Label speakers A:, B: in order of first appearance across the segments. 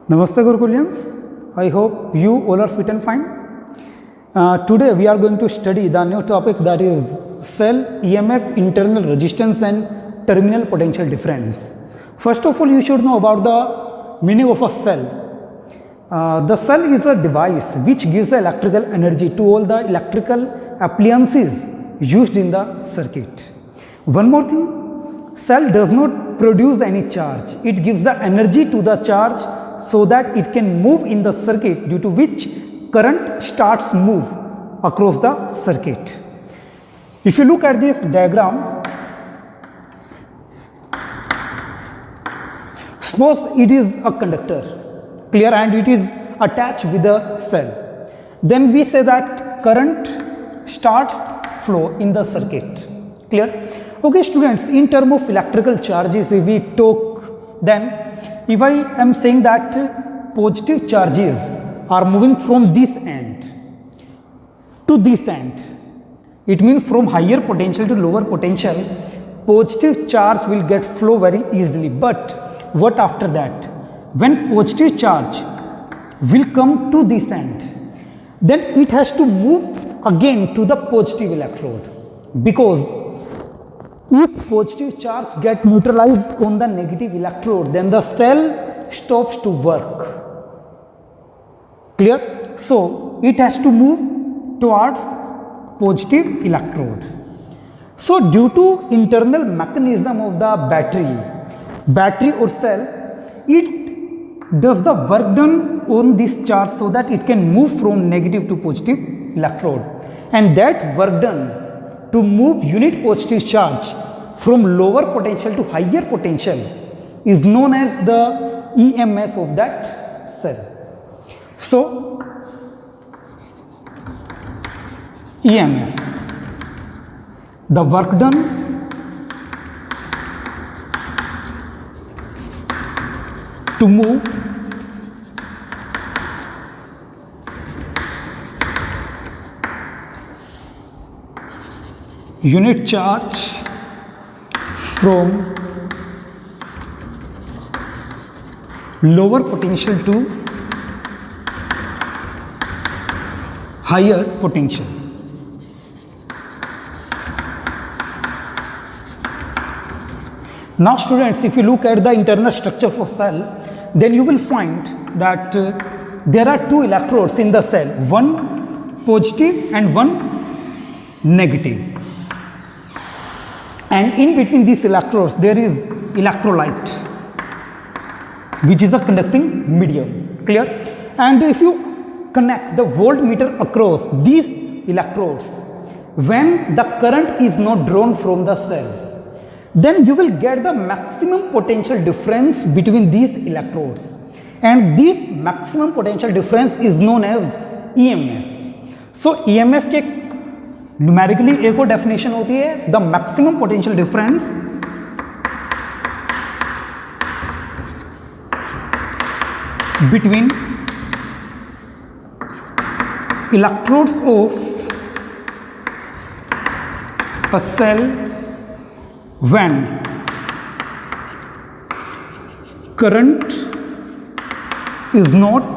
A: Namaste Gurukulyans. I hope you all are fit and fine. Today we are going to study the new topic, that is cell EMF, internal resistance and terminal potential difference. First of all, you should know about the meaning of a cell. The cell is a device which gives the electrical energy to all the electrical appliances used in the circuit. One more thing, cell does not produce any charge. It gives the energy to the charge so that it can move in the circuit, due to which current starts move across the circuit. If you look at this diagram, suppose it is a conductor, clear, and it is attached with a cell. Then we say that current starts flow in the circuit, clear. Okay students, in terms of electrical charges, if we talk, then if I am saying that positive charges are moving from this end to this end, it means from higher potential to lower potential, positive charge will get flow very easily. But what after that? When positive charge will come to this end, then it has to move again to the positive electrode, because if positive charge get neutralized on the negative electrode, then the cell stops to work, clear. So it has to move towards positive electrode. So due to internal mechanism of the battery or cell, it does the work done on this charge so that it can move from negative to positive electrode, and that work done to move unit positive charge from lower potential to higher potential is known as the EMF of that cell. So EMF, the work done to move unit charge from lower potential to higher potential. Now students, if you look at the internal structure of a cell, then you will find that there are two electrodes in the cell, one positive and one negative. And in between these electrodes, there is electrolyte, which is a conducting medium, clear. And if you connect the voltmeter across these electrodes, when the current is not drawn from the cell, then you will get the maximum potential difference between these electrodes, and this maximum potential difference is known as EMF. So EMF के numerically एक और definition होती है, the maximum potential difference between electrodes of a cell when current is not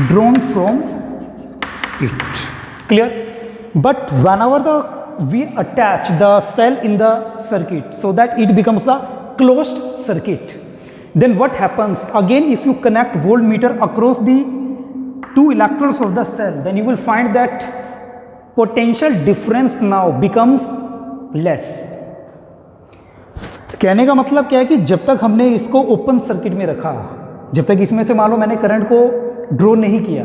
A: drawn from it, clear. But whenever we attach the cell in the circuit so that it becomes a closed circuit, then what happens again? If you connect voltmeter across the two electrodes of the cell, then you will find that potential difference now becomes less. कहने का मतलब क्या है कि जब तक हमने इसको ओपन सर्किट में रखा, जब तक इसमें से मान लो मैंने करंट को ड्रॉ नहीं किया,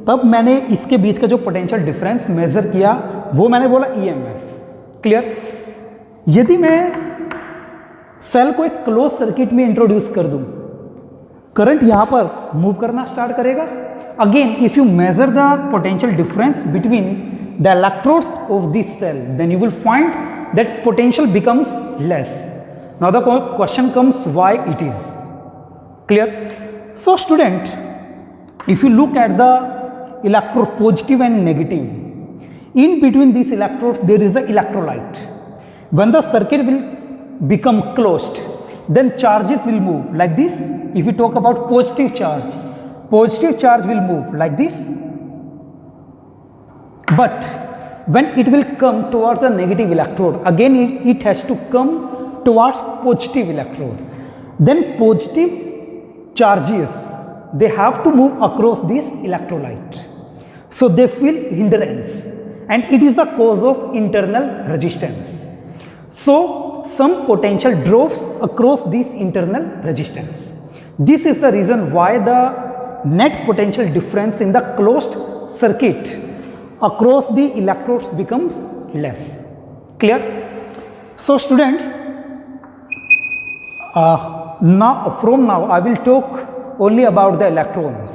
A: तब मैंने इसके बीच का जो पोटेंशियल डिफरेंस मेजर किया, वो मैंने बोला EMF, क्लियर. यदि मैं सेल को एक क्लोज सर्किट में इंट्रोड्यूस कर दूं, करंट यहां पर मूव करना स्टार्ट करेगा. Again if you measure the potential difference between the electrodes of this cell, then you will find that potential becomes less. Now the question comes, why it is, clear. So student, if you look at the electrode positive and negative, in between these electrodes there is a electrolyte. When the circuit will become closed, then charges will move like this. If we talk about positive charge will move like this. But when it will come towards the negative electrode, again it has to come towards positive electrode. Then positive charges, they have to move across this electrolyte. So they feel hindrance, and it is the cause of internal resistance. So some potential drops across this internal resistance. This is the reason why the net potential difference in the closed circuit across the electrodes becomes less. Clear? So students, from now I will talk only about the electrons.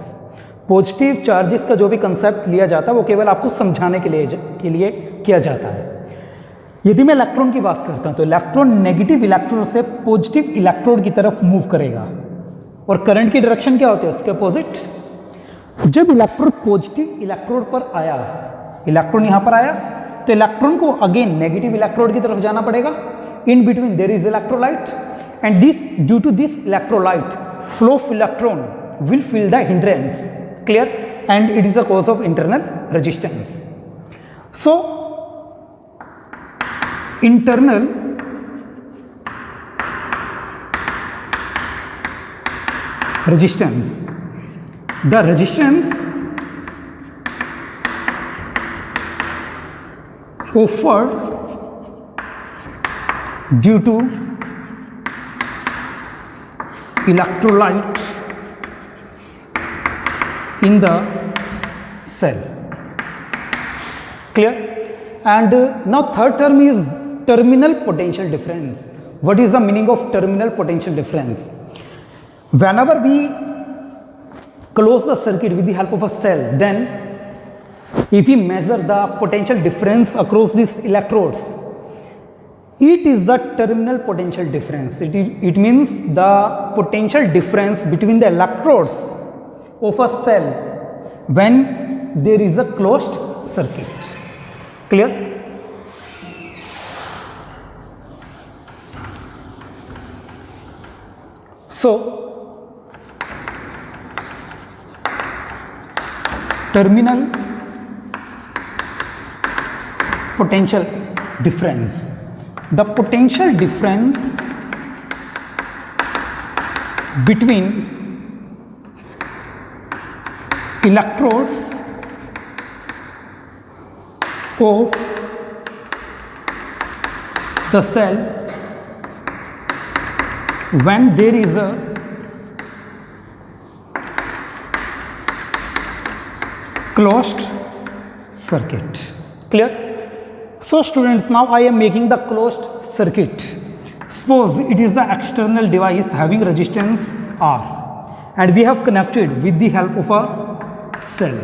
A: Positive charges का जो भी concept लिया जाता है वो केवल आपको समझाने के लिए किया जाता है. यदि मैं इलेक्ट्रॉन की बात करता हूं तो इलेक्ट्रॉन नेगेटिव इलेक्ट्रोड से पॉजिटिव इलेक्ट्रोड की तरफ मूव करेगा, और करंट की डायरेक्शन क्या होती है उसके अपोजिट. जब इलेक्ट्रॉन पॉजिटिव इलेक्ट्रोड पर आया, इलेक्ट्रॉन यहां पर आया, तो इलेक्ट्रॉन को अगेन नेगेटिव इलेक्ट्रोड की तरफ जाना पड़ेगा. In between there is electrolyte, and this due to this electrolyte flow of electron will feel the hindrance. Clear? And it is a cause of internal resistance. So internal resistance, the resistance offered due to electrolyte in the cell. Clear? And now third term is terminal potential difference. What is the meaning of terminal potential difference? Whenever we close the circuit with the help of a cell, then if we measure the potential difference across these electrodes, it is the terminal potential difference. It means the potential difference between the electrodes of a cell when there is a closed circuit. Clear? So terminal potential difference, the potential difference between electrodes of the cell when there is a closed circuit. Clear? So students, now I am making the closed circuit. Suppose it is the external device having resistance R, and we have connected with the help of a cell.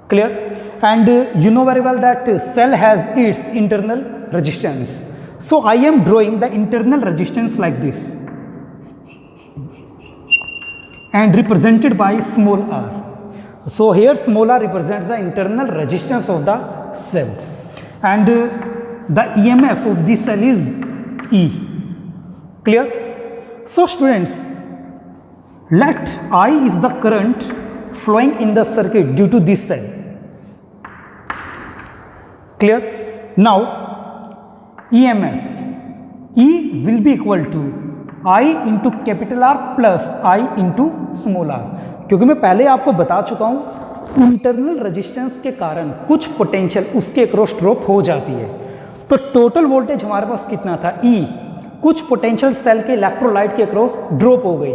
A: Clear? And you know very well that cell has its internal resistance. So I am drawing the internal resistance like this and represented by small r. So here small r represents the internal resistance of the cell, and the EMF of this cell is E. Clear? So students, let I is the current flowing in the circuit due to this cell. Clear? Now EMF E will be equal to I into capital R plus I into small r. क्योंकि मैं पहले आपको बता चुका हूं internal resistance के कारण कुछ पोटेंशियल उसके अक्रॉस ड्रॉप हो जाती है, तो टोटल वोल्टेज हमारे पास कितना था E, कुछ पोटेंशियल सेल के इलेक्ट्रोलाइट के अक्रॉस ड्रॉप हो गई,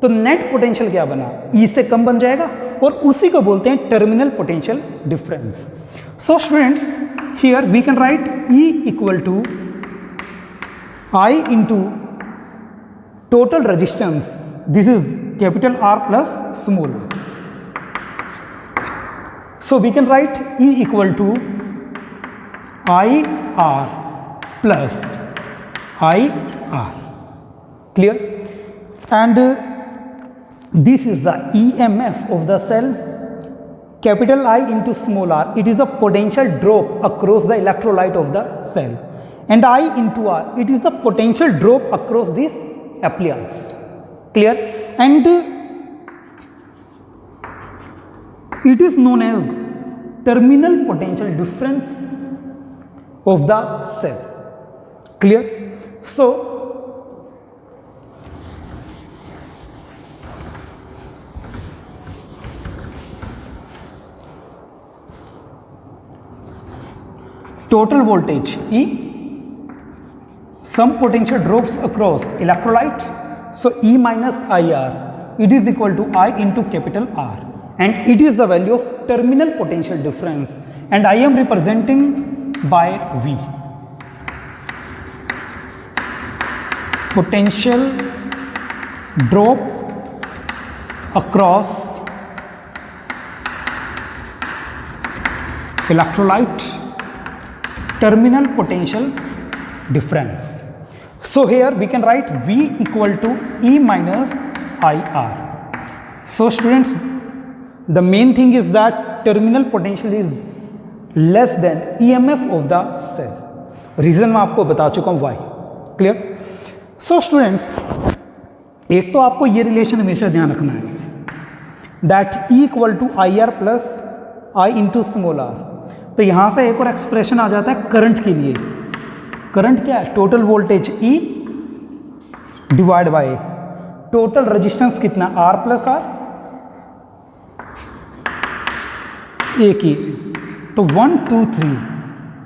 A: तो नेट पोटेंशियल क्या बना, E से कम बन जाएगा, और उसी को बोलते हैं terminal potential difference. So students, here we can write E equal to I into total resistance, this is capital R plus small r. So we can write E equal to IR plus IR. Clear? And this is the EMF of the cell, capital I into small r. It is a potential drop across the electrolyte of the cell. and I into R, it is the potential drop across this appliance. Clear? And it is known as terminal potential difference of the cell. Clear? So total voltage E, some potential drops across electrolyte, so E minus IR, it is equal to I into capital R, and it is the value of terminal potential difference, and I am representing by V. Potential drop across electrolyte, terminal potential difference. So here we can write V equal to E minus IR. So students, the main thing is that terminal potential is less than EMF of the cell. Reason मैं आपको बता चुका हूं why. Clear? So students, एक तो आपको ये relation हमेशा ध्यान रखना है that E equal to IR plus I into small r. तो यहां से एक और एक्सप्रेशन आ जाता है करंट के लिए. करंट क्या है? Total voltage E divide by total resistance कितना, R प्लस R, एक ही. तो 1 2 3,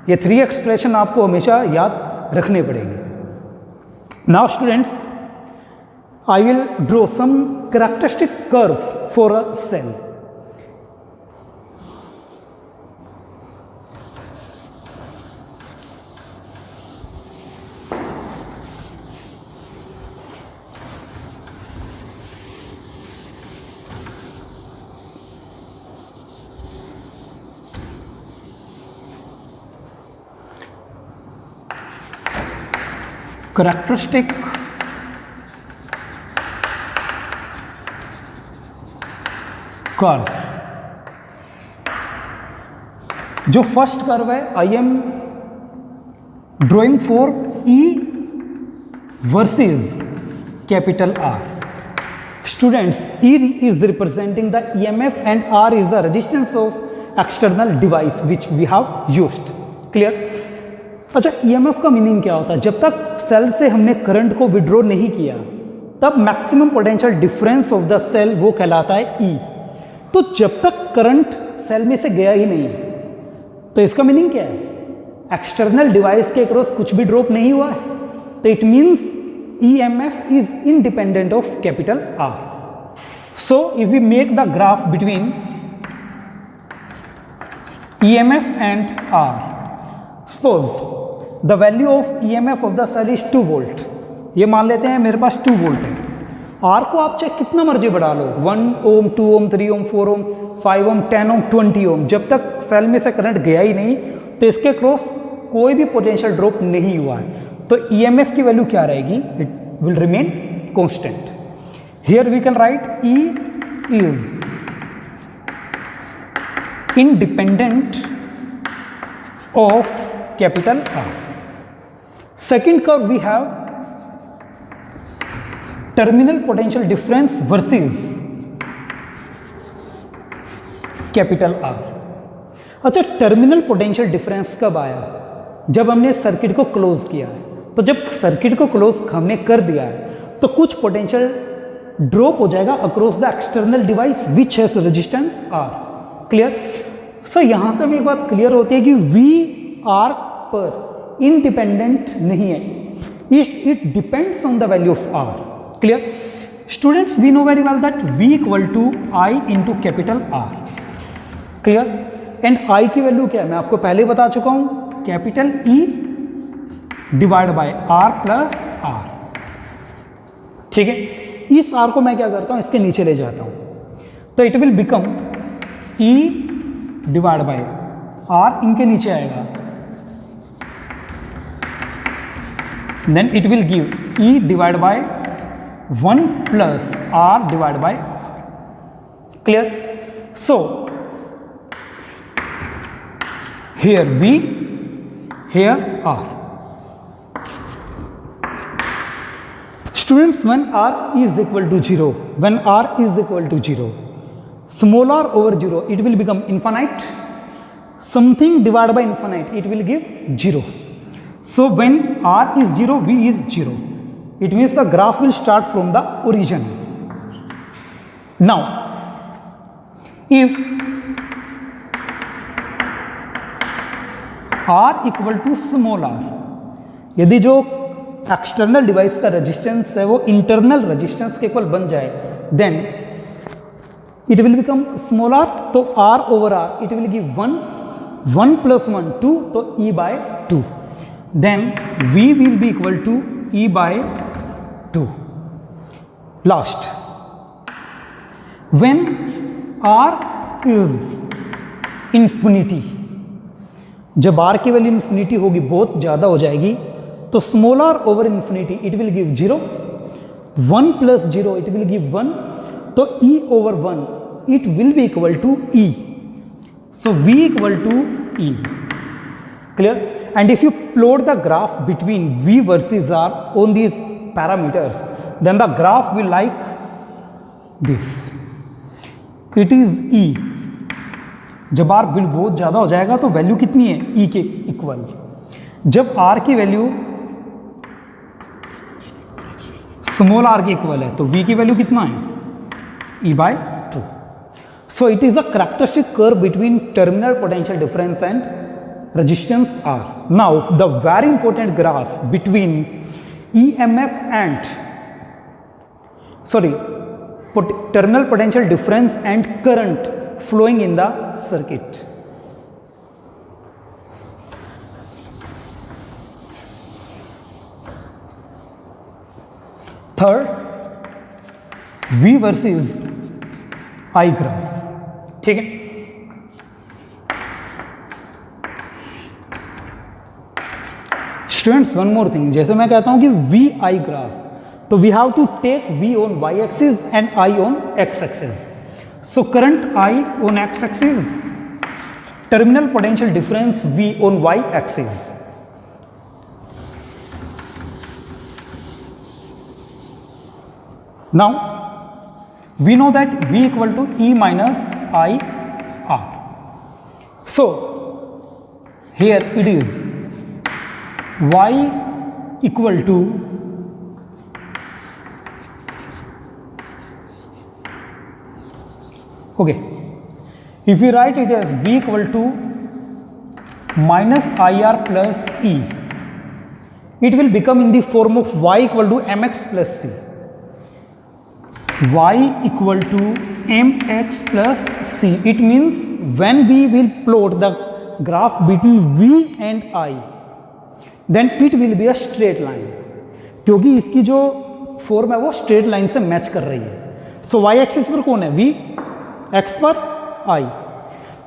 A: ये 3 एक्सप्रेशन आपको हमेशा याद रखने पड़ेंगे. Now students, I will draw some characteristic curve for a cell. characteristic curves. जो फर्स्ट कर्व है, I am drawing for E versus capital R. Students, E is representing the EMF and R is the resistance of external device which we have used. Clear? अच्छा, EMF का meaning क्या होता है? जब तक cell से हमने करंट को विड्रॉ नहीं किया तब maximum potential difference of the cell वो कहलाता है E. तो जब तक करंट सेल में से गया ही नहीं, तो इसका मीनिंग क्या है? एक्सटर्नल डिवाइस के क्रॉस कुछ भी ड्रॉप नहीं हुआ है. तो it means EMF is independent of capital R. So if we make the graph between EMF and R, suppose the value of EMF of the cell is 2 volt. ये मान लेते हैं मेरे पास 2 वोल्ट है. R को आप चाहे कितना मर्जी बढ़ा लो, 1 ओम, 2 ओम, 3 ओम, 4 ओम, 5 ओम, 10 ओम, 20 ओम, जब तक सेल में से करंट गया ही नहीं तो इसके क्रॉस कोई भी पोटेंशियल ड्रॉप नहीं हुआ है. तो EMF की वैल्यू क्या रहेगी? It will remain constant. Here we can write E is independent of capital R. Second curve we have terminal potential difference versus capital R. अच्छा, टर्मिनल पोटेंशियल डिफरेंस कब आया? जब हमने सर्किट को क्लोज किया है. तो जब सर्किट को क्लोज हमने कर दिया है तो कुछ पोटेंशियल ड्रॉप हो जाएगा across the external device which has resistance R. Clear? So यहां से हमें एक बात क्लियर होती है कि VR पर इंडिपेंडेंट नहीं है, it depends on the value of R. Clear? Students, we know very well that V equal to I into capital R. Clear? And I की वैल्यू क्या है? मैं आपको पहले बता चुका हूं, capital E divide by R plus R. ठीक है? इस R को मैं क्या करता हूं, इसके नीचे ले जाता हूं, तो it will become E divide by R, इनके नीचे आएगा, then it will give E divided by 1 plus R divided by R. Clear? So here V, here R. Students, when r is equal to 0, when r is equal to 0, small r over 0, it will become infinite. Something divided by infinite, it will give 0. So when r is 0, v is 0. It means the graph will start from the origin. Now, if r equal to small r, यदि जो external device का resistance है वो internal resistance के equal बन जाए, then it will become small r. तो r over r it will give 1, 1 plus 1 2, तो e by 2. Then v will be equal to e by 2. Last, when r is infinity, जब r की value infinity होगी, बहुत ज़्यादा हो जाएगी, तो small r over infinity it will give 0, 1 plus 0 it will give 1, तो e over 1 it will be equal to e. So v equal to e. Clear? And if you plot the graph between v versus r on these parameters, then the graph will like this. It is e. जब r बहुत ज़्यादा हो जाएगा तो value कितनी है? e के equal. जब r की वैल्यू स्मॉल r के इक्वल है तो v की वैल्यू कितना है? e by 2. So it is a characteristic curve between terminal potential difference and resistance R. Now the very important graph between EMF and terminal potential difference and current flowing in the circuit. Third, V versus I graph. ठीक है, students one more thing, जैसे मैं कहता हूं कि V I graph, तो we have to take V on Y axis and I on X axis. So current I on X axis, terminal potential difference V on Y axis. Now we know that v equal to e minus I r. So here it is y equal to if we write it as v equal to minus IR plus e, it will become in the form of y equal to mx plus c. Y equal to mx plus c. It means when we will plot the graph between v and I, then it will be a straight line, क्योंकि इसकी जो form है वो straight line से match कर रही है. सो y axis पर कौन है? v, x पर I.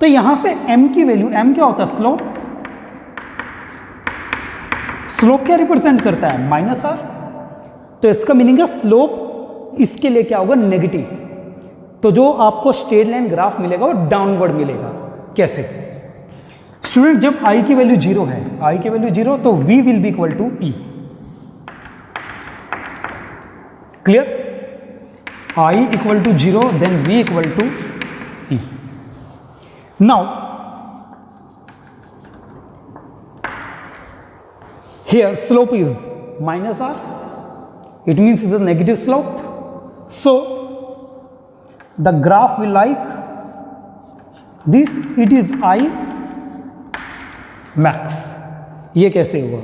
A: तो यहां से m की वैल्यू, m क्या होता है? स्लोप. स्लोप क्या रिप्रेजेंट करता है? Minus r. तो इसका मीनिंग है स्लोप इसके लिए क्या होगा? नेगेटिव. तो जो आपको स्ट्रेट लाइन ग्राफ मिलेगा वो डाउनवर्ड मिलेगा. कैसे? स्टूडेंट, जब i की वैल्यू 0 है, i की वैल्यू 0, तो v will be equal to e. Clear? i equal to 0, then v equal to e. Now here slope is minus r. It means it's a negative slope. So the graph will like this. It is I max. ये कैसे हुआ?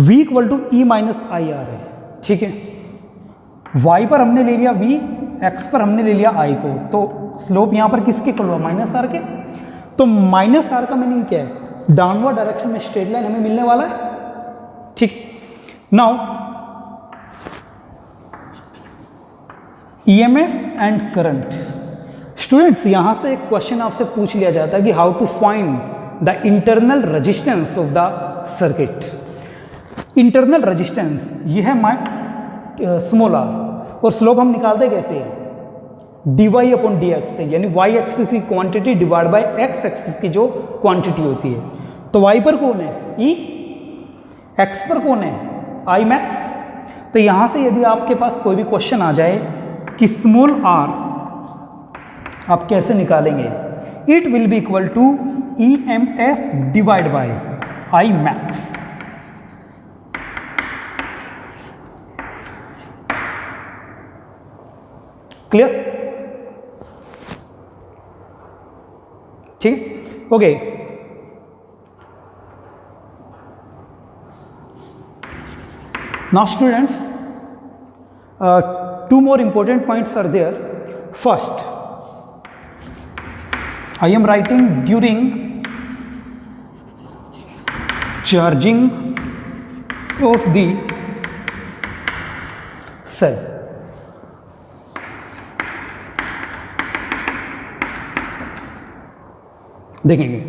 A: V equal to E minus I R है. ठीक है, y पर हमने ले लिया v, x पर हमने ले लिया i को, तो स्लोप यहां पर किसके इक्वल हुआ? माइनस आर के. तो माइनस आर का मीनिंग क्या है? डाउनवर्ड डायरेक्शन में स्ट्रेट लाइन हमें मिलने वाला है. ठीक, now EMF and current. Students, यहां से एक क्वेश्चन आपसे पूछ लिया जाता है कि how to find the internal resistance of the circuit. Internal resistance ये है स्मॉल आर, और स्लोप हम निकालते कैसे हैं? dy अपॉन dx से, यानी y एक्सिस की quantity divide by x axis की जो क्वांटिटी होती है. तो y पर कौन है? e, x पर कौन है? I max. तो यहाँ से यदि आपके पास कोई भी क्वेश्चन आ जाए कि स्मॉल r आप कैसे निकालेंगे, it will be equal to EMF divide by I max। Clear? ठीक, okay. Now students, two more important points are there. First, I am writing during charging of the cell. देखेंगे,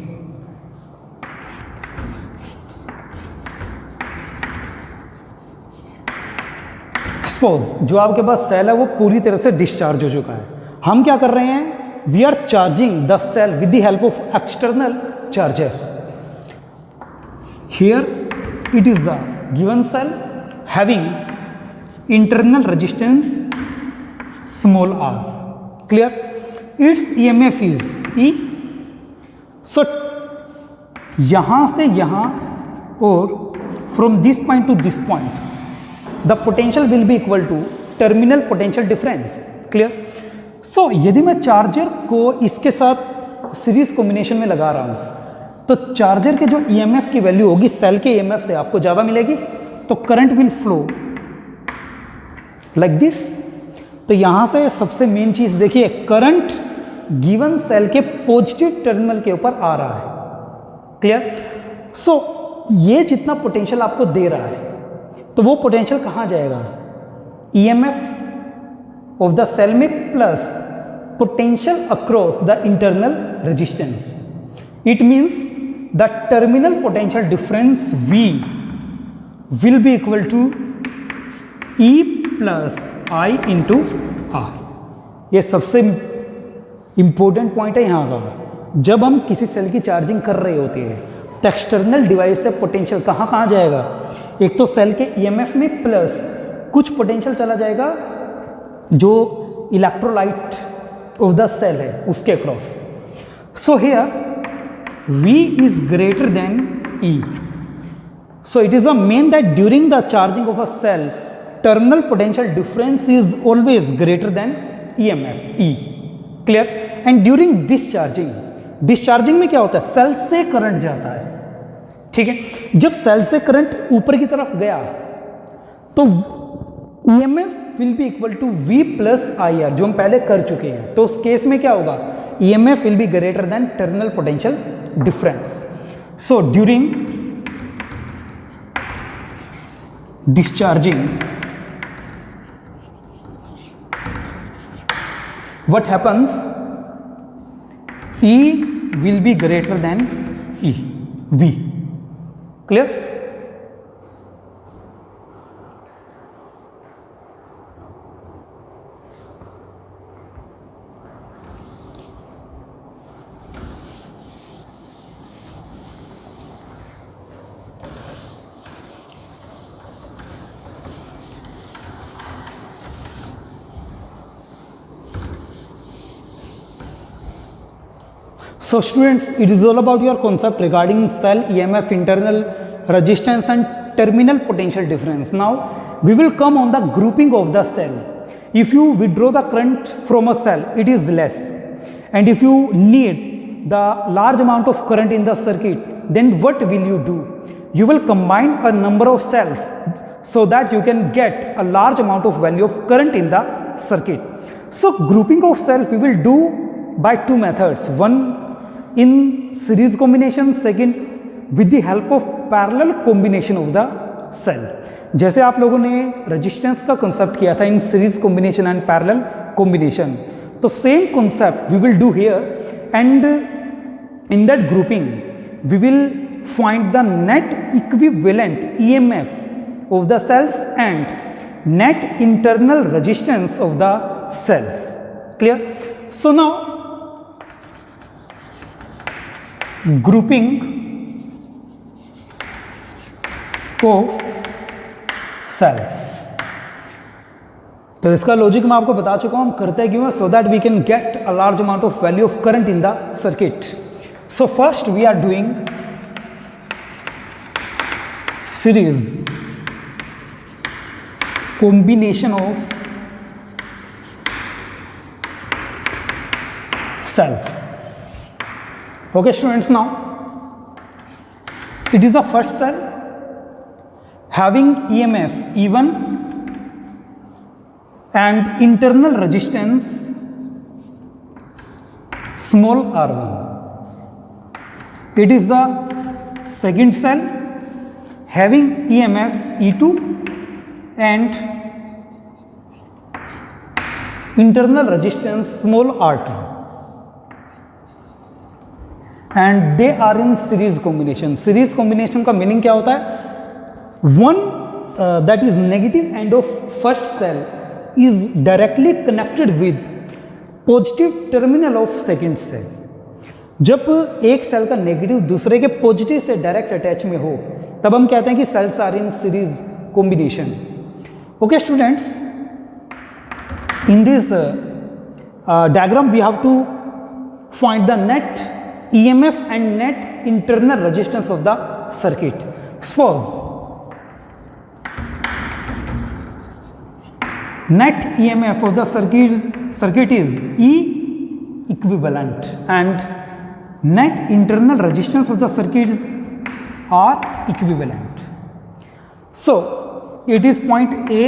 A: suppose जो आपके पास cell है वो पूरी तरह से discharge हो चुका है। हम क्या कर रहे हैं, we are charging the cell with the help of external charger. Here it is the given cell having internal resistance small r। Clear? It's EMF is E। So यहां से यहां और from this point to this point the potential will be equal to terminal potential difference. Clear? So यदि मैं charger को इसके साथ series combination में लगा रहा हूं तो चार्जर के जो EMF की वैल्यू होगी सेल के EMF से आपको ज़्यादा मिलेगी, तो current will flow like this. तो यहां से सबसे मेन चीज देखिए, करंट गिवन सेल के पॉजिटिव टर्मिनल के ऊपर आ रहा है। क्लियर? सो ये जितना पोटेंशियल आपको दे रहा है तो वो पोटेंशियल कहां जाएगा, EMF ऑफ द सेल में plus potential across the internal resistance. It means the terminal potential difference V will be equal to E plus I into R। ये सबसे इंपॉर्टेंट पॉइंट है यहाँ का। जब हम किसी सेल की चार्जिंग कर रहे होते हैं तो एक्सटर्नल डिवाइस से पोटेंशियल कहाँ जाएगा, एक तो सेल के EMF में प्लस कुछ पोटेंशियल चला जाएगा जो इलेक्ट्रोलाइट ऑफ द सेल है उसके across. So here V is greater than E. So it is a mean that during the charging of a cell, terminal potential difference is always greater than EMF E. Clear? And during discharging, discharging में क्या होता है, cell से current जाता है। ठीक है, जब सेल से करंट ऊपर की तरफ गया तो EMF will be equal to V plus IR, जो हम पहले कर चुके हैं। तो उस केस में क्या होगा, EMF will be greater than terminal potential difference. So during discharging, what happens, E will be greater than V. Clear? So students, it is all about your concept regarding cell EMF, internal resistance and terminal potential difference. Now we will come on the grouping of the cell. If you withdraw the current from a cell, it is less, and if you need the large amount of current in the circuit, then what will you do? You will combine a number of cells so that you can get a large amount of value of current in the circuit. So grouping of cell we will do by two methods. One in series combination, second with the help of parallel combination of the cell. जैसे आप लोगों ने resistance का concept किया था in series combination and parallel combination, तो same concept we will do here, and in that grouping we will find the net equivalent EMF of the cells and net internal resistance of the cells. Clear? So now grouping of cells. तो इसका logic मैं आपको बता चुका हूं, हम करते क्यों है, so that we can get a large amount of value of current in the circuit. So first we are doing series combination of cells. Okay students, now it is the first cell having EMF E1 and internal resistance small r1. It is the second cell having EMF E2 and internal resistance small r2, and they are in series combination. Series combination का meaning क्या होता है, one that is negative end of first cell is directly connected with positive terminal of second cell. जब एक cell का negative दूसरे के positive से डायरेक्ट अटैच में हो तब हम कहते हैं कि cells are in series combination. Okay students, in this diagram we have to find the net EMF and net internal resistance of the circuit. Suppose net EMF of the circuit is E equivalent and net internal resistance of the circuits are equivalent. So it is point A,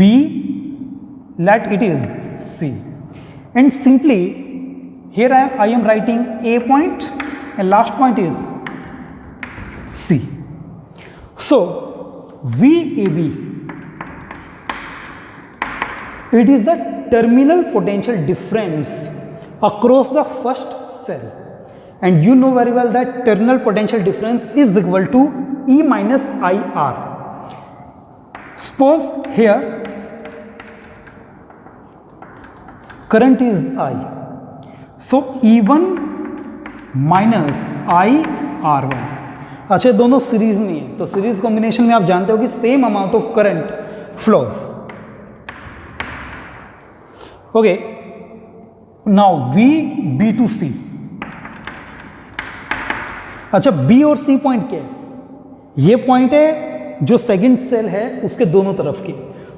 A: B, let it is C, and simply here I am writing A point and last point is C. So VAB, it is the terminal potential difference across the first cell, and you know very well that terminal potential difference is equal to E minus IR. Suppose here current is I, so E1 minus IR1. अच्छा, दोनों series में है तो series combination में आप जानते हो कि same amount of current flows. Okay, now V B to C. अच्छा, B और C पॉइंट क्या है, ये पॉइंट है जो सेकंड सेल है उसके दोनों तरफ के.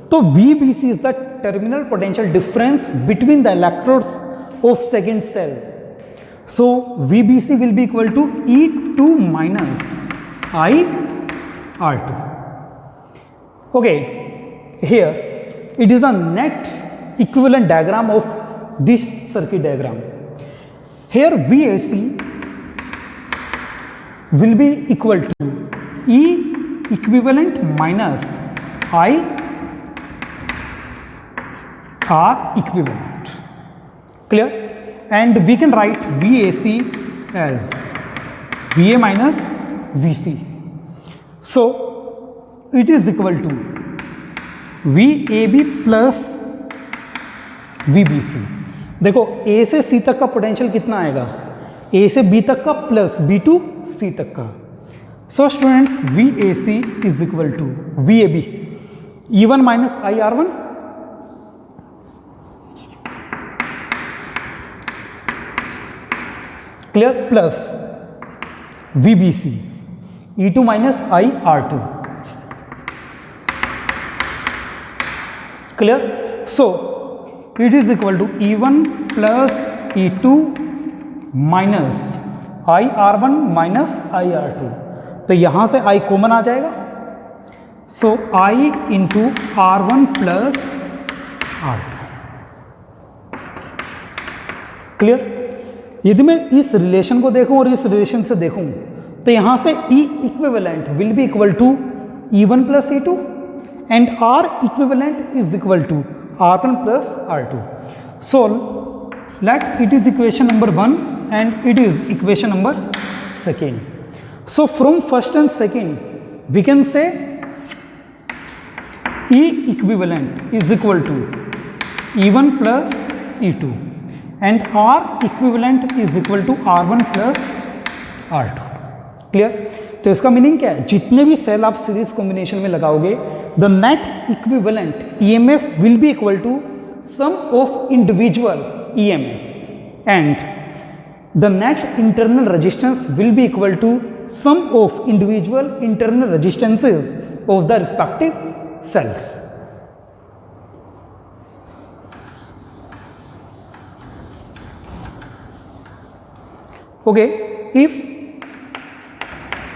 A: तो VBC is the terminal potential difference between the electrodes of second cell. So VBC will be equal to E2 minus IR2. Okay, here it is a net equivalent diagram of this circuit diagram. Here VAC will be equal to E equivalent minus IR equivalent. Clear? And we can write VAC as VA minus VC. So it is equal to VAB plus VBC. देखो A से C तक का potential कितना आएगा, A से B तक का plus B to C तक का. So students, VAC is equal to VAB E1 minus IR1 clear, plus VBC E2 minus IR2 clear. So it is equal to E1 plus E2 minus IR1 minus IR2. तो यहां से I common आ जाएगा, सो I into R1 plus R2. Clear. यदि मैं इस relation को देखूं और इस रिलेशन से देखूं तो यहां से E equivalent will be equal to E1 plus E2 and R equivalent is equal to R1 plus R2. So let it is equation number 1 and it is equation number 2. So from first and second we can say E equivalent is equal to E1 plus E2 and R equivalent is equal to R1 plus R2. Clear. तो इसका meaning क्या है, जितने भी cell आप series combination में लगाओगे the net equivalent EMF will be equal to sum of individual EMF, and the net internal resistance will be equal to sum of individual internal resistances of the respective cells. Okay, if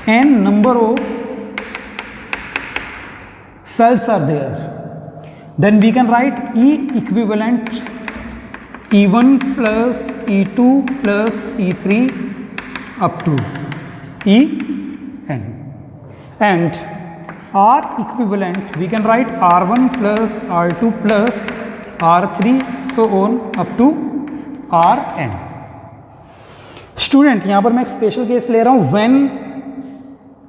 A: n number of cells are there, then we can write E equivalent E1 plus E2 plus E3 up to En, and R equivalent we can write R1 plus R2 plus R3 so on up to Rn. Student यहां पर मैं एक special case ले रहा हूं when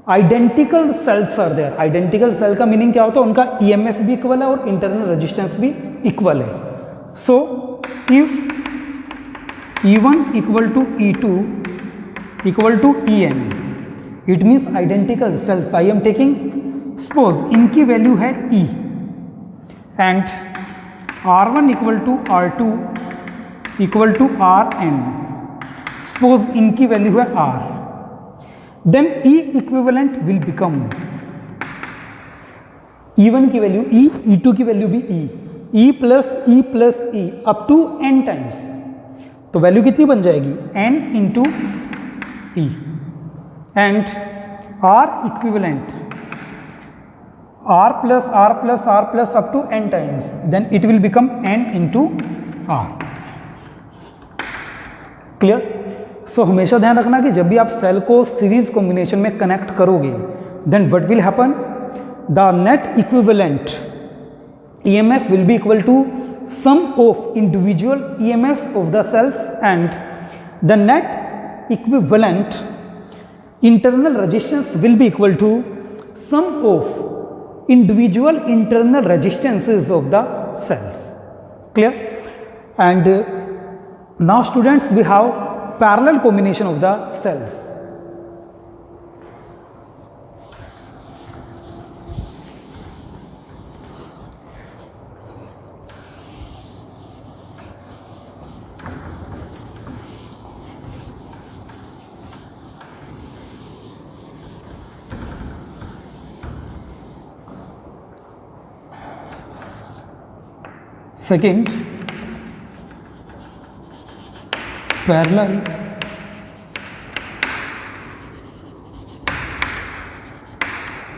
A: identical cells are there. Identical cell का meaning क्या होता है, उनका ईएमएफ भी इक्वल है और इंटरनल रेजिस्टेंस भी इक्वल है. So if E1 equal to E2 equal to En, it means identical cells. I am taking suppose इनकी वैल्यू है E and R1 equal to R2 equal to Rn. Suppose इनकी value है R, then E equivalent will become E1 की value E, E2 की value भी E plus E up to n times. तो value कितनी बन जाएगी n into E, and R equivalent R plus R plus R plus up to n times, then it will become n into R. Clear? So हमेशा ध्यान रखना कि जब भी आप सेल को सीरीज कॉम्बिनेशन में कनेक्ट करोगे, then what will happen, the net equivalent EMF will be equal to sum of individual EMFs of the cells and the net equivalent internal resistance will be equal to sum of individual internal resistances of the cells. Clear? And now students, we have parallel combination of the cells. Second, parallel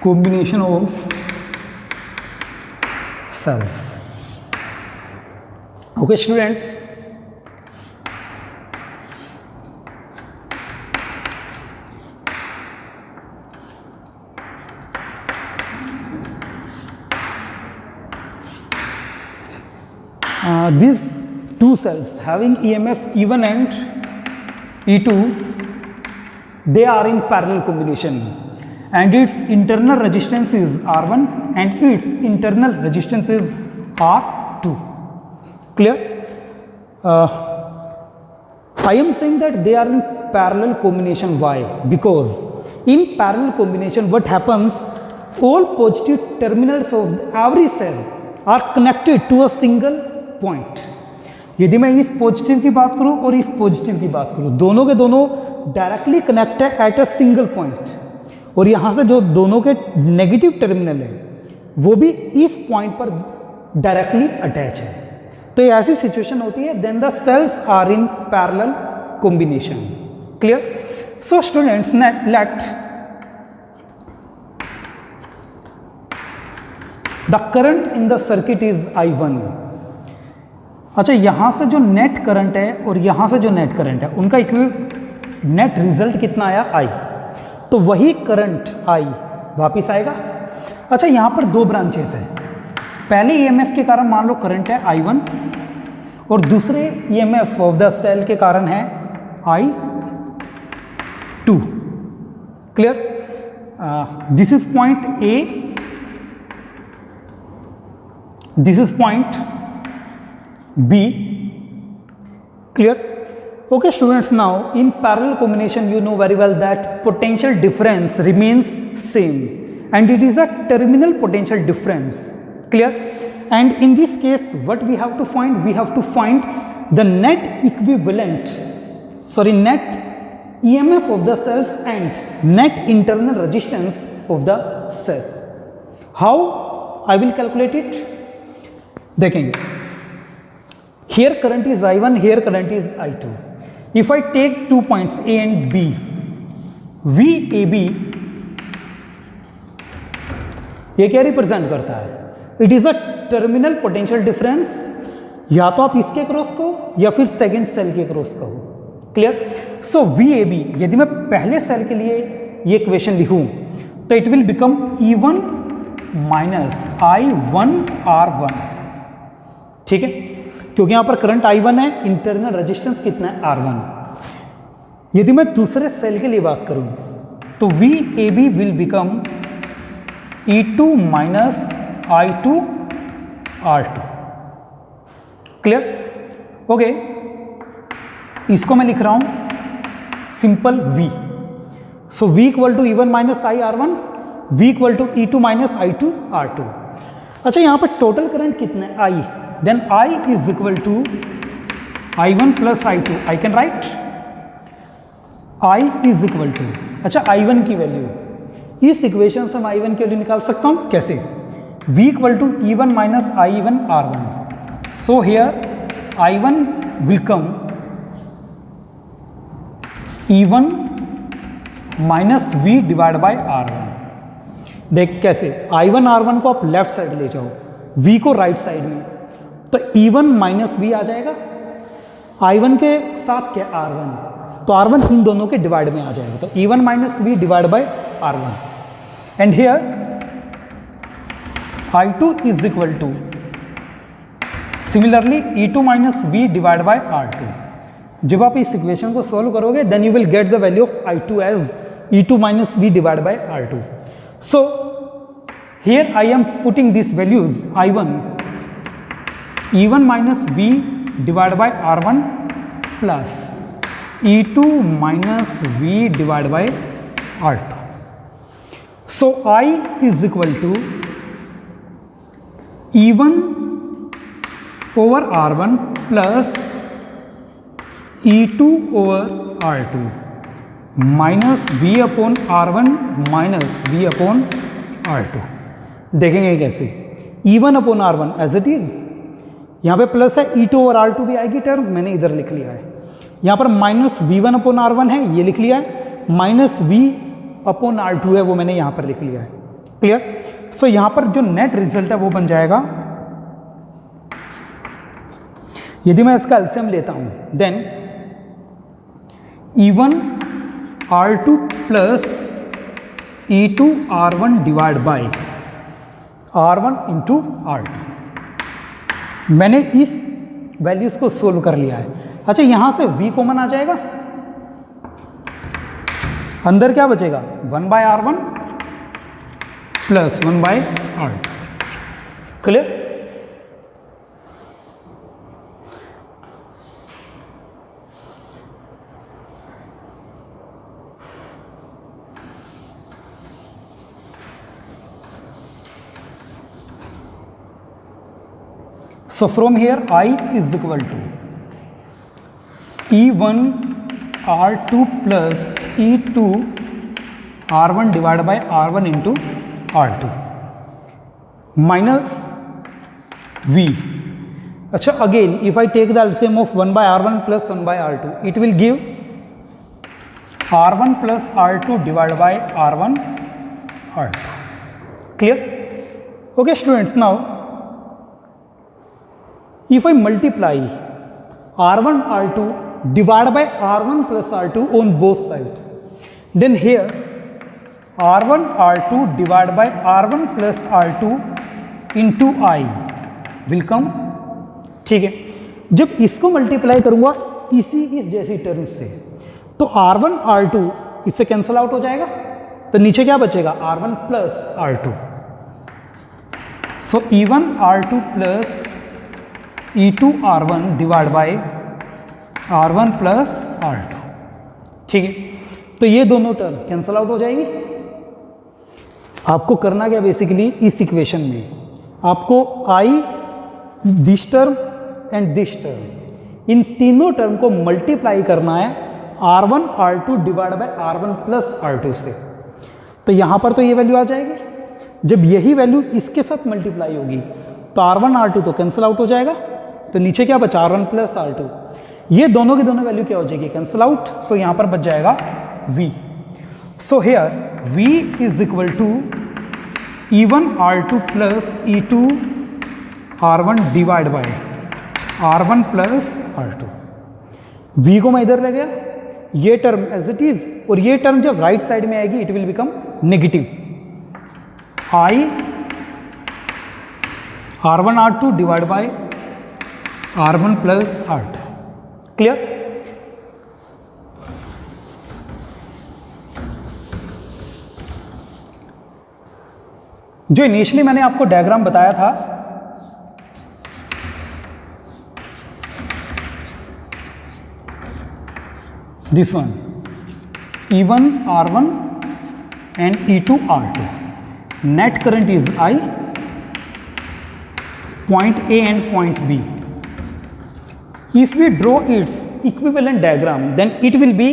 A: combination of cells. Okay students, these two cells having EMF E1 and E2, they are in parallel combination and its internal resistance is R1 and its internal resistance is R2. Clear? I am saying that they are in parallel combination. Why? Because in parallel combination what happens, all positive terminals of every cell are connected to a single point. यदि मैं इस positive की बात करूं और इस positive की बात करूं, दोनों के दोनों डायरेक्टली कनेक्ट है एट अ सिंगल पॉइंट, और यहां से जो दोनों के नेगेटिव टर्मिनल है वो भी इस पॉइंट पर डायरेक्टली अटैच है. तो ये ऐसी सिचुएशन होती है, then the cells are in parallel combination. Clear? So students, let the current in the circuit is I1. अच्छा, यहाँ से जो नेट करंट है और यहाँ से जो नेट करंट है, उनका नेट रिजल्ट कितना आया I. तो वही करंट I वापिस आएगा. अच्छा, यहाँ पर दो ब्रांचेस है. पहले EMF के कारण मान लो करंट है I1 और दूसरे EMF ऑफ द सेल के कारण है I2. Clear? This is point A, this is point B. Clear? Okay students, now in parallel combination you know very well that potential difference remains same and it is a terminal potential difference. Clear? And in this case what we have to find? We have to find the net equivalent, net EMF of the cells and net internal resistance of the cell. How I will calculate it? देखेंगे, here current is I1, here current is I2. If I take 2 points A and B, VAB ये क्या represent करता है? It is a terminal potential difference, या तो आप इसके cross को या फिर सेकंड सेल के क्रॉस को। क्लियर? सो VAB यदि मैं पहले सेल के लिए ये इक्वेशन लिखूं तो it will become E1 minus I1 R1। ठीक है, क्योंकि यहां पर करंट I1 है, इंटरनल रेजिस्टेंस कितना है? R1। यदि मैं दूसरे सेल के लिए बात करूं तो VAB will become E2 minus I2 R2। Clear? Okay, इसको मैं लिख रहा हूं simple V। So V equal to E1 minus I R1, V equal to E2 minus I2 R2। अच्छा, यहां पर टोटल करंट कितना है? I, then I is equal to I1 plus I2। I can write I is equal to, अच्छा I1 की value, इस equation से मैं I1 की वैल्यू निकाल सकता हूं कैसे? V equal to E1 minus I1 R1। So here I1 will come E1 minus V divide by R1। देख कैसे, I1 R1 को आप लेफ्ट साइड ले जाओ, V को राइट साइड में, तो E1 माइनस V आ जाएगा, I1 के साथ क्या R1, तो R1 इन दोनों के डिवाइड में आ जाएगा, तो E1 minus V divide by R1। And here I2 is equal to similarly E2 minus V divide by R2। जब आप इस इक्वेशन को सॉल्व करोगे then you will get the value of I2 as E2 minus V divide by R2। So here I am putting this values I1 E1 minus V divide by R1 plus E2 minus V divide by R2। So I is equal to E1 over R1 plus E2 over R2 minus V upon R1 minus V upon R2। देखेंगे कैसे, E1 upon R1 as it is, यहाँ पे plus है, E2 over R2 भी आएगी term, मैंने इधर लिख लिया है। यहाँ पर माइनस V1 अपॉन R1 है, ये लिख लिया है, माइनस V अपॉन R2 है, वो मैंने यहाँ पर लिख लिया है। क्लियर? सो यहाँ पर जो नेट रिजल्ट है वो बन जाएगा, यदि मैं इसका एलसीएम लेता हूं then E1 R2 plus E2 R1 divide by R1 into R2। मैंने इस वैल्यूज को सोल्व कर लिया है। अच्छा, यहां से V कॉमन आ जाएगा, अंदर क्या बचेगा? 1 by R1 plus 1 by R2। Clear? So from here I is equal to E1 R2 plus E2 R1 divided by R1 into R2 minus V। अच्छा, again if I take the LCM of 1 by R1 plus 1 by R2 it will give R1 plus R2 divided by R1 R2। Clear? Okay students, now if I multiply R1 R2 divided by R1 plus R2 on both sides, then here R1 R2 divided by R1 plus R2 into I will come। ठीक है, जब इसको multiply करूंगा इस जैसी term से तो R1 R2 इससे कैंसल आउट हो जाएगा, तो नीचे क्या बचेगा? R1 plus R2। So E1 R2 plus E2 R1 divide by R1 plus R2। ठीक है, तो ये दोनों टर्म कैंसल आउट हो जाएगी। आपको करना क्या बेसिकली, इस इक्वेशन में आपको I this term and this term, इन तीनों टर्म को मल्टीप्लाई करना है R1 R2 divide by R1 plus R2 से। तो यहाँ पर तो ये वैल्यू आ जाएगी, जब यही वैल्यू इसके साथ मल्टीप्लाई होगी तो R1 R2 तो कैंसिल आउट हो जाएगा, तो नीचे क्या बचा R1 प्लस R2, ये दोनों की दोनों वैल्यू क्या हो जाएगी, कैंसिल आउट। सो यहाँ पर बच जाएगा V। So here V is equal to E1 R2 plus E2 R1 divide by R1 plus R2। V को मैं इधर ले गया, ये टर्म एज इट इज, और ये टर्म जब राइट साइड में आएगी it will become negative, I R1 R2 divide by R1 plus R2। Clear? जो इनिशियली मैंने आपको डायग्राम बताया था, this one E1 R1 and E2 R2, net current is I, point A and point B. If we draw its equivalent diagram, then it will be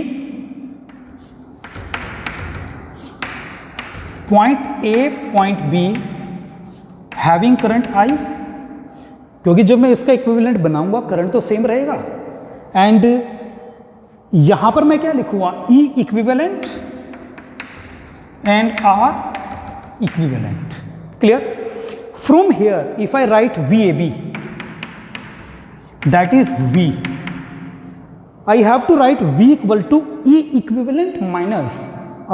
A: point A point B having current I, क्योंकि जब मैं इसका equivalent बनाऊंगा current तो same रहेगा, and यहां पर मैं क्या लिखूंगा, E equivalent and R equivalent. Clear? From here if I right VAB, that is V, I have to write V equal to E equivalent minus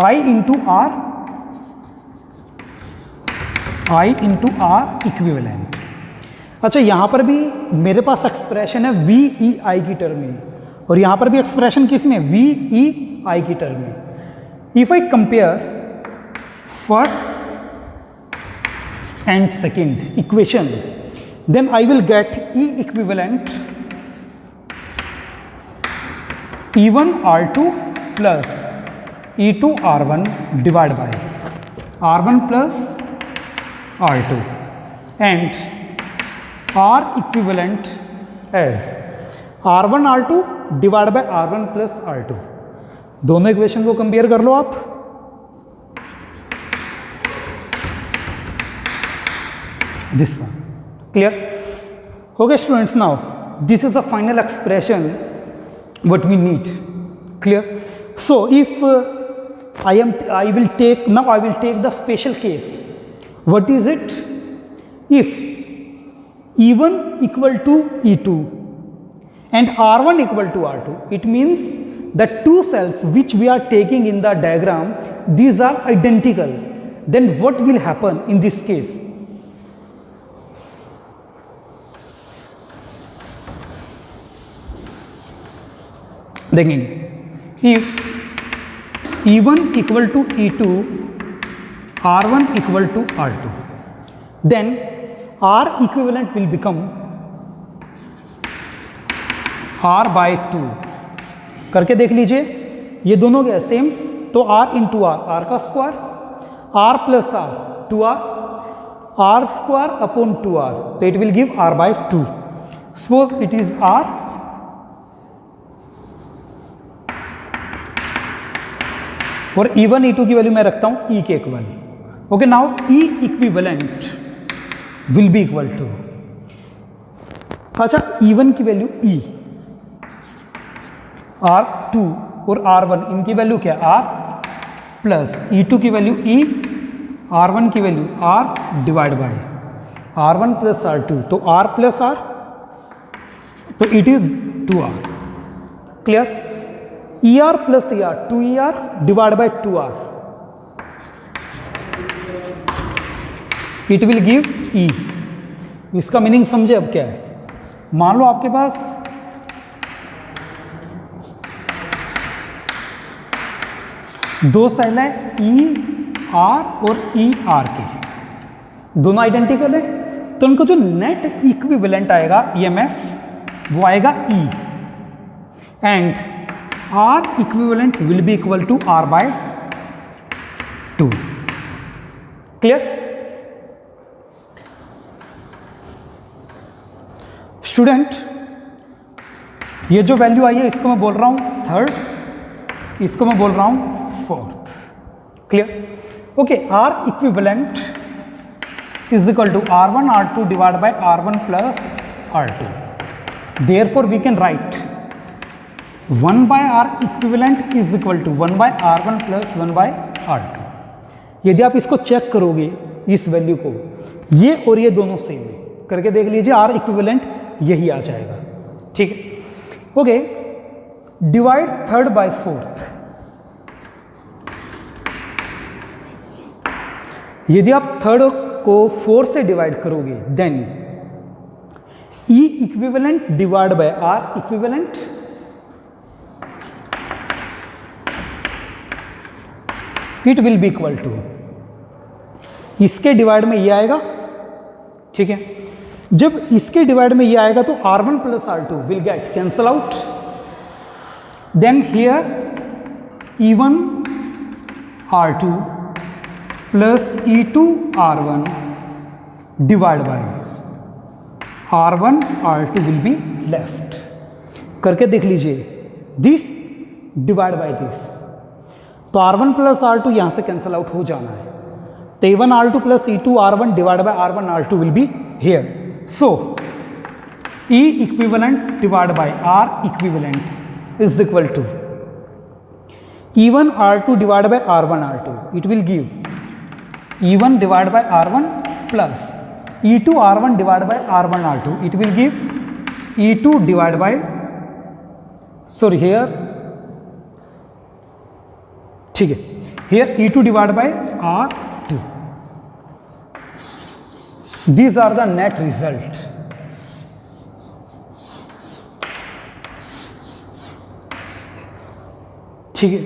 A: I into R equivalent। अच्छा, यहां पर भी मेरे पास एक्सप्रेशन है VEI की term में, और यहां पर भी एक्सप्रेशन किस में, VEI की टर्म में। If I compare first and second equation, then I will get E equivalent E1 R2 plus E2 R1 divided by R1 plus R2, and R equivalent as R1 R2 divided by R1 plus R2। दोनों equation को compare कर लो आप, this one। Clear? Okay students, now this is the final expression what we need. Clear? So if I will take the special case. What is it? If E1 equal to E2 and R1 equal to R2, it means the two cells which we are taking in the diagram, these are identical. Then what will happen in this case? देखेंगे, if E1 equal to E2, R1 equal to R2, then R equivalent will become R by 2। करके देख लीजिए, ये दोनों क्या same, तो R into R का square, R plus R 2R, R square upon 2R, तो it will give R by 2। Suppose it is R, और E1 E2 की वैल्यू मैं रखता हूं E के equal. Okay, now E equivalent will be equal to, अच्छा E1 की value E, R2 और R1 इनकी वैल्यू क्या, R प्लस E2 की वैल्यू E, R1 की value R divide by R1 plus R2, तो R प्लस R, तो it is 2R। Clear? ER plus ER 2ER divide by 2R, it will give E। इसका meaning समझे अब क्या है, मान लो आपके पास दो सेल है ER और ER के, दोनों आइडेंटिकल है, तो उनको जो नेट इक्विवेलेंट आएगा EMF वो आएगा E, and R equivalent will be equal to R by 2। Clear? Student, ये जो वैल्यू आई है इसको मैं बोल रहा हूं थर्ड, इसको मैं बोल रहा हूं fourth. Clear? Okay, R equivalent is equal to R1 R2 divide by R1 plus R2। Therefore we can write 1 by R equivalent is equal to 1 by R1 plus 1 by R2। यदि आप इसको check करोगे इस value को, ये और ये दोनों सेम है, करके देख लीजिए, R इक्विवेलेंट यही आ जाएगा। ठीक है? Okay, divide third by fourth. यदि आप थर्ड को 4 से डिवाइड करोगे then E equivalent divide by R equivalent, it will be equal to, इसके डिवाइड में ये आएगा। ठीक है? जब इसके डिवाइड में ये आएगा तो R1 plus R2 will get cancel out, then here E1 R2 plus E2 R1 divide by R1 R2 will be left. करके देख लीजिए, दिस डिवाइड बाय दिस, तो R1 प्लस R2 यहां से कैंसल आउट हो जाना है, तो E1 R2 plus E2 R1 divide by R1 R2 will be here. So, E equivalent divided by R equivalent is equal to E1 R2 divided by R1 R2. It will give E1 divided by R1 plus E2 R1 divided by R1 R2. It will give E2 divided by, sorry here, ठीक है, here E2 divided by R2. These are the net result. ठीक है?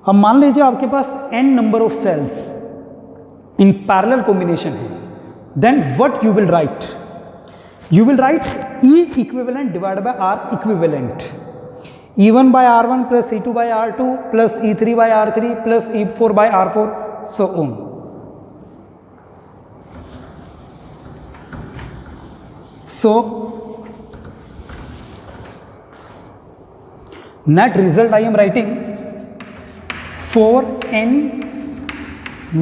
A: अब मान लीजिए आपके पास n number of cells in parallel combination है, then what you will write? You will write E equivalent divide by R equivalent, E1 by R1 plus E2 by R2 plus E3 by R3 plus E4 by R4, so on. So, net result I am writing for n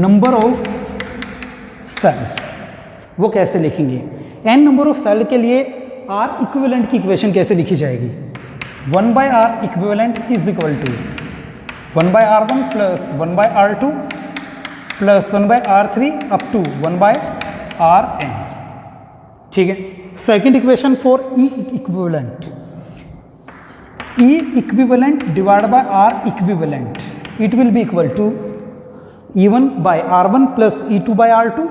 A: number of cells. वो कैसे लिखेंगे? n number of cell के लिए R equivalent की equation कैसे लिखी जाएगी? 1 by R equivalent is equal to 1 by R1 plus 1 by R2 plus 1 by R3 up to 1 by Rn. ठीक है? Second equation for E equivalent, E equivalent divide by R equivalent, it will be equal to E1 by R1 plus E2 by R2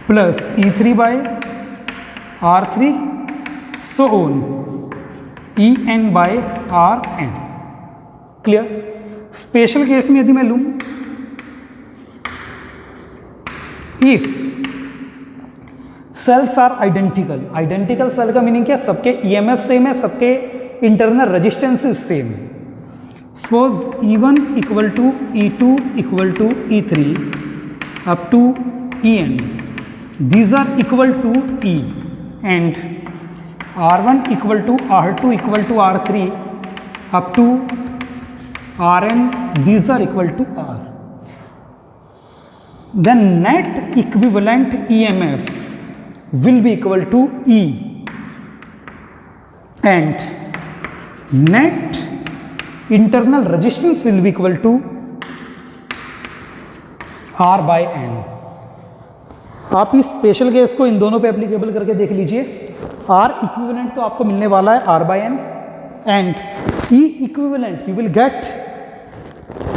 A: plus E3 by R3, so on, En by Rn. Clear? Special case में यदि मैं लूं, if cells are identical, identical cell का meaning क्या? सबके EMF same है, सबके internal resistances same है। Suppose E1 equal to E2 equal to E3 up to En, these are equal to E, and R1 equal to R2 equal to R3 up to Rn, these are equal to R. Then net equivalent EMF will be equal to E, and net internal resistance will be equal to R by N. आप इस special case को इन दोनों पे applicable करके देख लीजिए। R equivalent तो आपको मिलने वाला है R by N, and E equivalent you will gate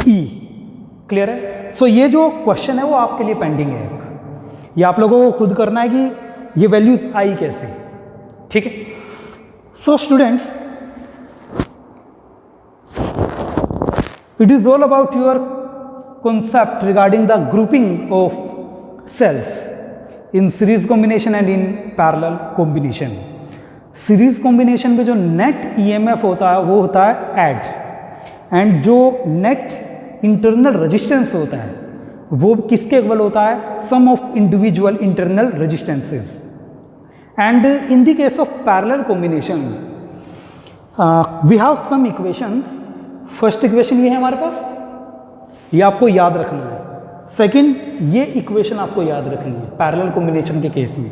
A: E। Clear है? सो ये जो क्वेश्चन है वो आपके लिए पेंडिंग है, ये आप लोगों को खुद करना है कि ये वैल्यूज आई कैसे। ठीक है? So students, it is all about your concept regarding the grouping of cells in series combination and in parallel combination. Series combination में जो नेट ईएमएफ होता है वो होता है ऐड, एंड जो नेट इंटरनल रेजिस्टेंस होता है वो किसके इक्वल होता है, sum of individual internal resistances. And in the case of parallel combination we have some equations. First equation ये है हमारे पास, ये आपको याद रखना है। सेकंड, ये इक्वेशन आपको याद रखनी है पैरेलल कॉम्बिनेशन के केस में।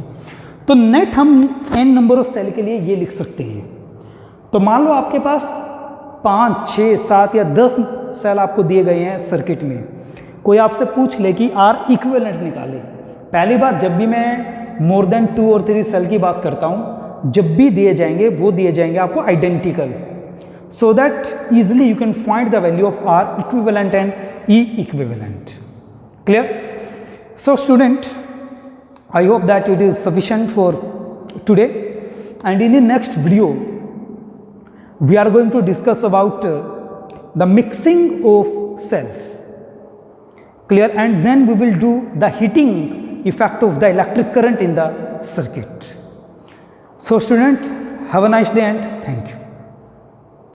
A: तो नेट हम n नंबर ऑफ सेल के लिए ये लिख सकते हैं। तो मान लो आपके पास 5, 6, 7 या 10 सेल आपको दिए गए हैं सर्किट में, कोई आपसे पूछ ले कि आर इक्विवेलेंट निकाले। पहली बात, जब भी मैं मोर देन 2 और 3 सेल की बात करता हूँ, जब भी दिए जाएंगे वो दिए जाएंगे आपको identical, so that easily you can find the value of R equivalent and E equivalent. Clear? So student, I hope that it is sufficient for today, and in the next video we are going to discuss about the mixing of cells. Clear? And then we will do the heating effect of the electric current in the circuit. So student, have a nice day and thank you.